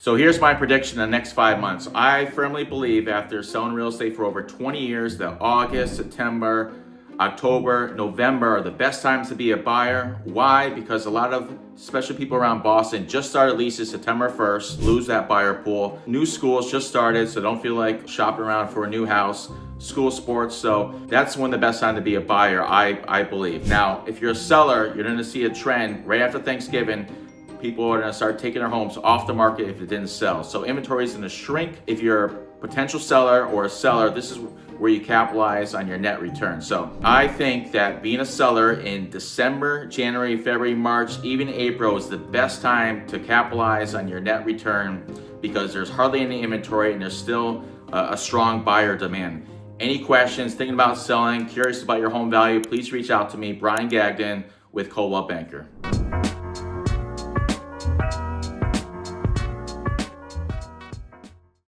So here's my prediction in the next 5 months. I firmly believe after selling real estate for over 20 years that August, September, October, November are the best times to be a buyer. Why? Because a lot of especially people around Boston just started leases September 1st, lose that buyer pool. New schools just started, so don't feel like shopping around for a new house. School sports, so that's when the best time to be a buyer, I believe. Now, if you're a seller, you're gonna see a trend right after Thanksgiving. People are going to start taking their homes off the market if it didn't sell. So inventory is going to shrink. If you're a potential seller or a seller, this is where you capitalize on your net return. So I think that being a seller in December, January, February, March, even April is the best time to capitalize on your net return because there's hardly any inventory and there's still a strong buyer demand. Any questions, thinking about selling, curious about your home value, please reach out to me, Brian Gagnon with Coldwell Banker.